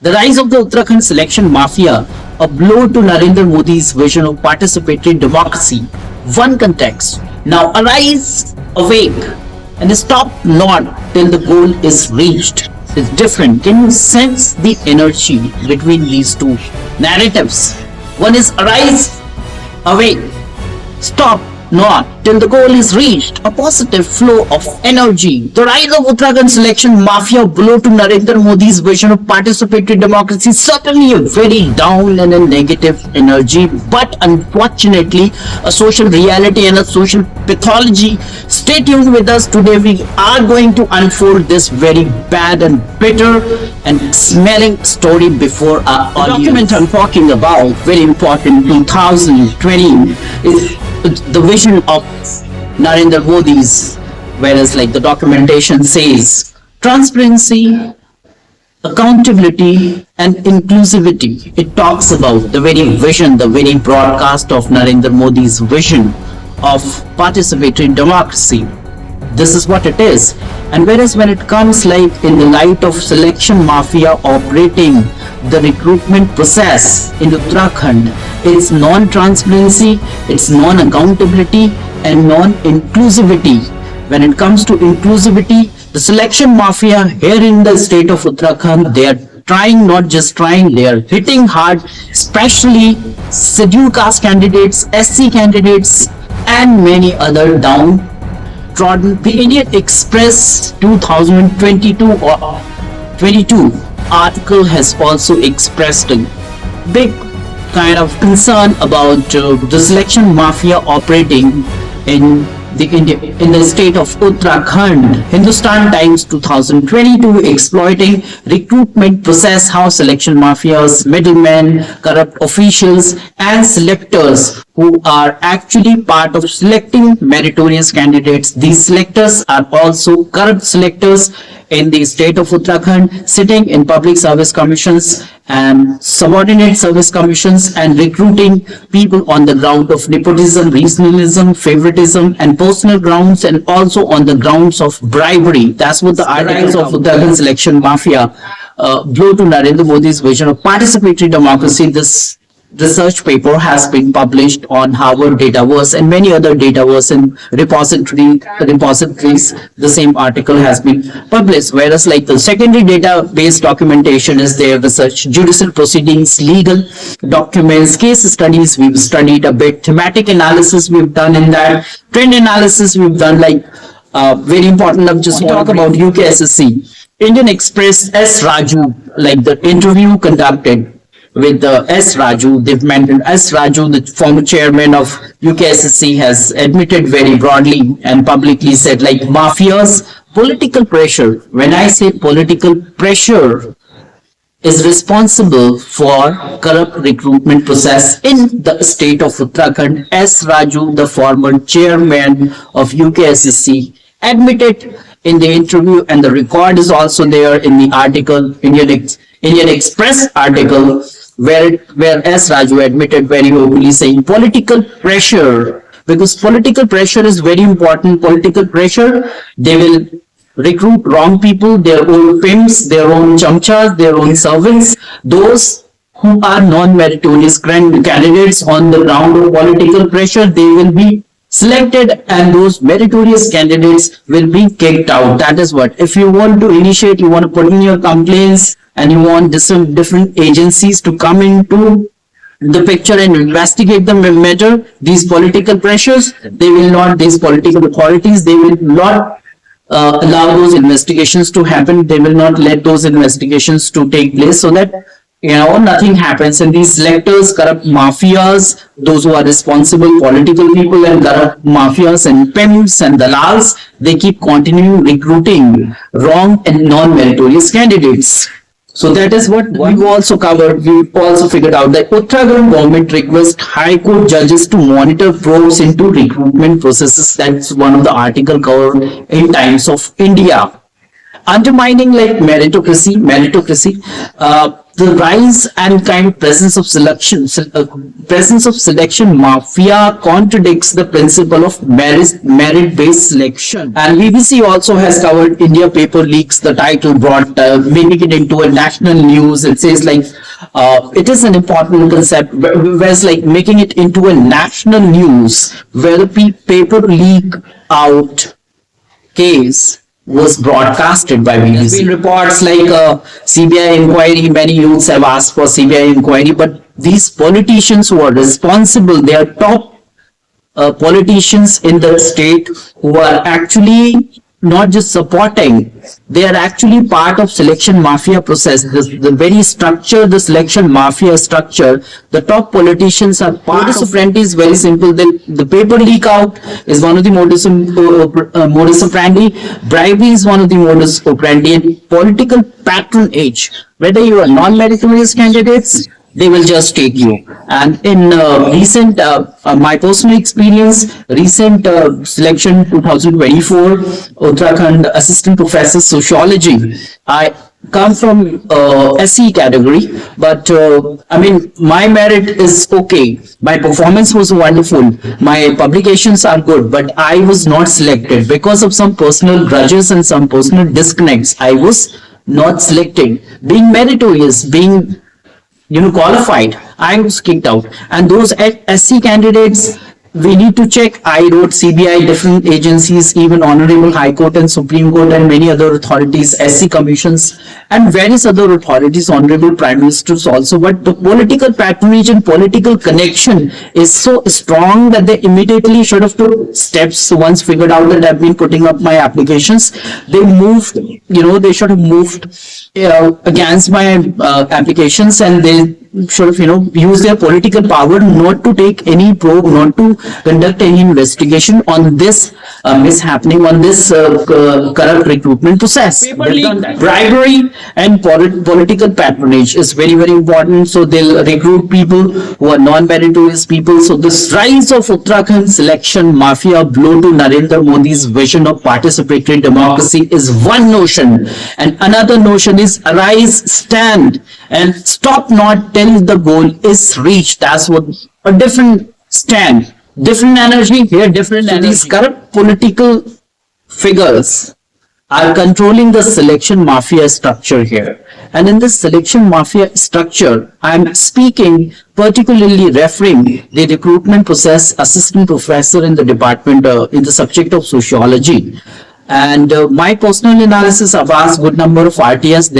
The rise of the Uttarakhand selection mafia, a blow to Narendra Modi's vision of participatory democracy. One context. Now arise, awake, and stop not till the goal is reached. It's different. Can you sense the energy between these two narratives? One is arise, awake, stop not till the goal is reached. A positive flow of energy. The rise of Uttarakhand selection mafia blow to Narendra Modi's vision of participatory democracy. Certainly a very down and a negative energy, but unfortunately a social reality and a social pathology. Stay tuned with us. Today we are going to unfold this very bad and bitter and smelling story before our audience. The document I'm talking about, very important, 2020, is the vision of Narendra Modi's, whereas like the documentation says, transparency, accountability and inclusivity. It talks about the very vision, the very broadcast of Narendra Modi's vision of participatory democracy. This is what it is. And whereas when it comes like in the light of selection mafia operating the recruitment process in Uttarakhand, it's non-transparency, it's non-accountability and non-inclusivity. When it comes to inclusivity, the selection mafia here in the state of Uttarakhand, they are trying, not just trying, they are hitting hard, especially scheduled caste candidates, SC candidates and many other downtrodden. The Indian Express 2022 or 22 article has also expressed a big kind of concern about the selection mafia operating in the state of Uttarakhand. Hindustan Times 2022 exploiting recruitment process, how selection mafias, middlemen, corrupt officials and selectors who are actually part of selecting meritorious candidates. These selectors are also corrupt selectors in the state of Uttarakhand, sitting in public service commissions and subordinate service commissions and recruiting people on the ground of nepotism, regionalism, favoritism and personal grounds, and also on the grounds of bribery. That's what the articles of Uttarakhand selection mafia blow to Narendra Modi's vision of participatory democracy. This research paper has been published on Harvard Dataverse and many other Dataverse and repositories. The same article has been published, whereas like the secondary database documentation is there, research, judicial proceedings, legal documents, case studies we've studied a bit, thematic analysis we've done in that, trend analysis we've done, like very important. I'm just talk about UKSSC. Indian Express S. Raju, like the interview conducted with the S. Raju, they've mentioned S. Raju, the former chairman of UKSSC, has admitted very broadly and publicly said like mafias, political pressure. When I say political pressure is responsible for corrupt recruitment process in the state of Uttarakhand. S. Raju, the former chairman of UKSSC, admitted in the interview, and the record is also there in the article, Indian Express article, where S. Raju admitted very openly saying political pressure, because political pressure is very important. Political pressure, they will recruit wrong people, their own pimps, their own chamchas, their own servants, those who are non-meritorious candidates on the ground of political pressure, they will be selected and those meritorious candidates will be kicked out. That is what, if you want to initiate, you want to put in your complaints and you want different agencies to come into the picture and investigate the matter, these political pressures, they will not, these political authorities, they will not allow those investigations to happen. They will not let those investigations to take place, so that nothing happens. And these selectors, corrupt mafias, those who are responsible, political people and corrupt mafias and pimps and dalals, they keep continuing recruiting wrong and non-meritorious candidates. So that is what we've also covered. We've also figured out that Uttarakhand government requests High Court judges to monitor probes into recruitment processes. That's one of the article covered in Times of India. undermining like meritocracy, the rise and kind of presence of selection mafia contradicts the principle of merit-based selection. And BBC also has covered India paper leaks. The title brought making it into a national news. It says like it is an important concept, whereas like making it into a national news where the paper leak out case was broadcasted by BBC. There's been reports like CBI inquiry. Many youths have asked for CBI inquiry, but these politicians who are responsible, they are top politicians in the state who are actually not just supporting, they are actually part of selection mafia process. The very structure, the selection mafia structure, the top politicians are part. Modus operandi is very simple. The paper leak out is one of the modus operandi. Bribery is one of the modus operandi, and political patronage, whether you are non-meritorious candidates, they will just take you. And in recent, my personal experience, recent selection 2024, Uttarakhand Assistant Professor Sociology, I come from SC category, but I mean, my merit is okay. My performance was wonderful. My publications are good, but I was not selected because of some personal grudges and some personal disconnects. I was not selected. Being meritorious, being qualified, I was kicked out. And those SC candidates, we need to check. I wrote CBI, different agencies, even Honorable High Court and Supreme Court and many other authorities, SC commissions and various other authorities, Honorable Prime Ministers also. But the political patronage and political connection is so strong that they immediately should have took steps. Once figured out that I've been putting up my applications, they moved, they should have moved against my applications, and they should have, use their political power not to take any probe, not to conduct any investigation on this mishappening, on this corrupt recruitment process. Bribery and political patronage is very, very important. So they'll recruit people who are non-meritorious people. So this rise of Uttarakhand selection mafia blow to Narendra Modi's vision of participatory democracy is one notion. And another notion is arise, stand, and stop not till the goal is reached. That's what a different stand, different energy here, different energy. These corrupt political figures are controlling the selection mafia structure here. And in this selection mafia structure, I'm speaking particularly referring the recruitment process assistant professor in the department, in the subject of sociology. And my personal analysis, I've asked good number of RTIs,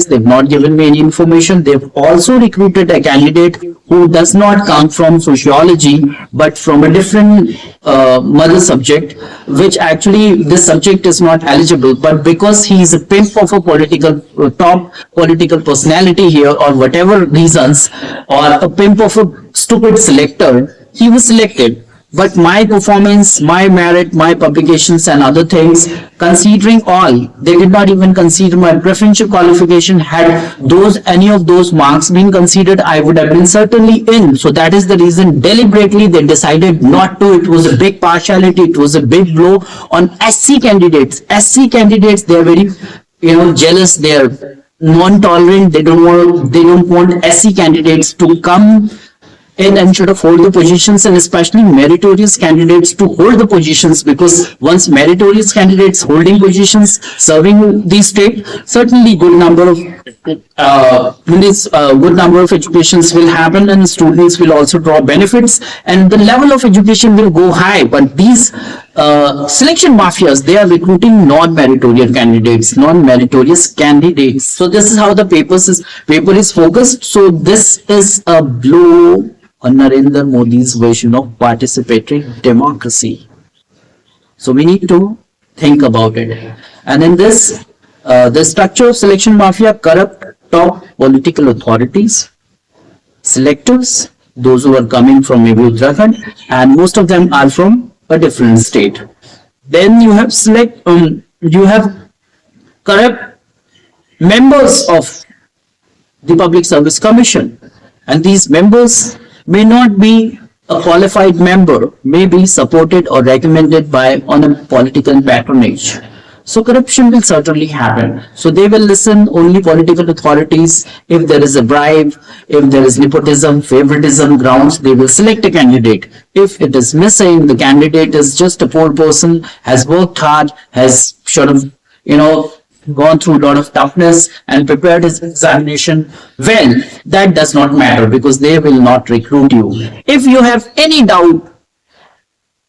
they've not given me any information. They've also recruited a candidate who does not come from sociology, but from a different mother subject, which actually this subject is not eligible. But because he is a pimp of a political, top political personality here, or whatever reasons, or a pimp of a stupid selector, he was selected. But my performance, my merit, my publications and other things, considering all, they did not even consider my preferential qualification. Had any of those marks been considered, I would have been certainly in. So that is the reason deliberately they decided not to. It was a big partiality. It was a big blow on SC candidates. SC candidates, they are very, jealous. They are non-tolerant. They don't want SC candidates to come and should have hold the positions, and especially meritorious candidates to hold the positions, because once meritorious candidates holding positions, serving the state, certainly good number of educations will happen, and students will also draw benefits, and the level of education will go high. But these selection mafias, they are recruiting non-meritorious candidates. So this is how the paper is focused. So this is a blow on Narendra Modi's vision of participatory democracy. So we need to think about it. And in this, the structure of selection mafia corrupt top political authorities, selectors, those who are coming from maybe Uttarakhand, and most of them are from a different state. Then you have corrupt members of the Public Service Commission, and these members may not be a qualified member, may be supported or recommended on a political patronage. So corruption will certainly happen. So they will listen only political authorities. If there is a bribe, if there is nepotism, favoritism grounds, they will select a candidate. If it is missing, the candidate is just a poor person, has worked hard, has sort of, gone through a lot of toughness and prepared his examination well, that does not matter because they will not recruit you. If you have any doubt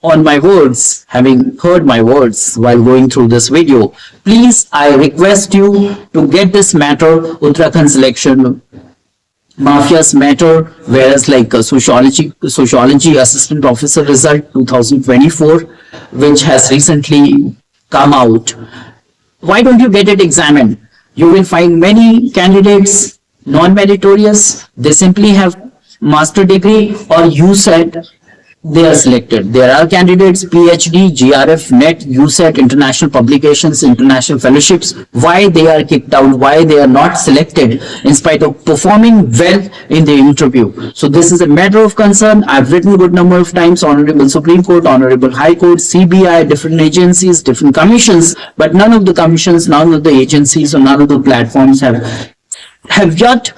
on my words, having heard my words while going through this video, please, I request you to get this matter, Uttarakhand selection mafias matter, whereas like sociology assistant officer result 2024, which has recently come out. Why don't you get it examined? You will find many candidates non-meritorious. They simply have master degree or USET. They are selected. There are candidates PhD, GRF, NET, USET, international publications, international fellowships. Why they are kicked out? Why they are not selected in spite of performing well in the interview? So this is a matter of concern. I've written a good number of times, Honorable Supreme Court, Honorable High Court, CBI, different agencies, different commissions, but none of the commissions, none of the agencies or none of the platforms have yet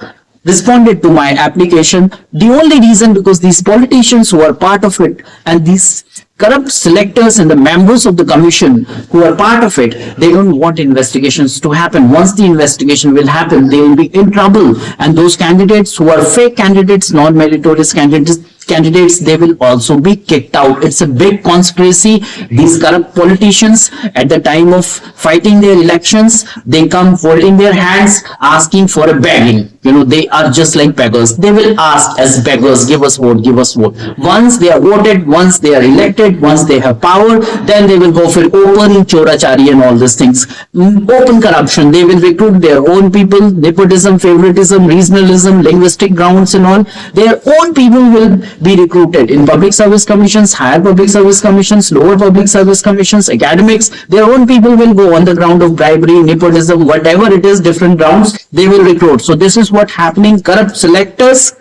responded to my application. The only reason, because these politicians who are part of it and these corrupt selectors and the members of the commission who are part of it, they don't want investigations to happen. Once the investigation will happen, they will be in trouble. And those candidates who are fake candidates, non-meritorious candidates, they will also be kicked out. It's a big conspiracy. These corrupt politicians, at the time of fighting their elections, they come folding their hands, asking for a begging. They are just like beggars. They will ask as beggars, give us vote, give us vote. Once they are voted, once they are elected, once they have power, then they will go for open chorachari and all these things. Open corruption. They will recruit their own people, nepotism, favoritism, regionalism, linguistic grounds and all. Their own people will be recruited in public service commissions, higher public service commissions, lower public service commissions, academics. Their own people will go on the ground of bribery, nepotism, whatever it is, different grounds, they will recruit. So this is what happening. Corrupt selectors,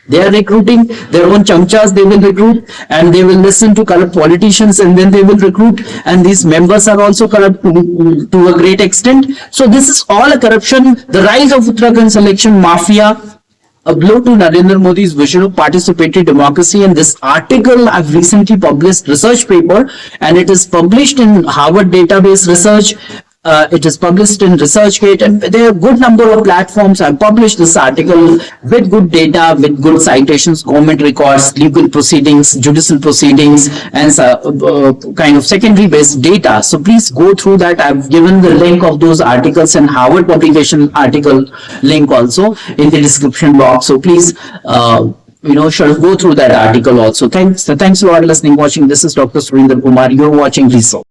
they are recruiting their own chamchas, they will recruit, and they will listen to corrupt politicians, and then they will recruit, and these members are also corrupt to a great extent. So this is all a corruption. The rise of Uttarakhand selection mafia, a blow to Narendra Modi's vision of participatory democracy. And this article I've recently published, research paper, and it is published in Harvard Database Research. It is published in ResearchGate, and there are a good number of platforms. I published this article with good data, with good citations, government records, legal proceedings, judicial proceedings, and kind of secondary based data. So please go through that. I've given the link of those articles and Harvard publication article link also in the description box. So please should go through that article also. Thanks a lot for listening, watching. This is Dr. Surinder Kumar. You're watching Research.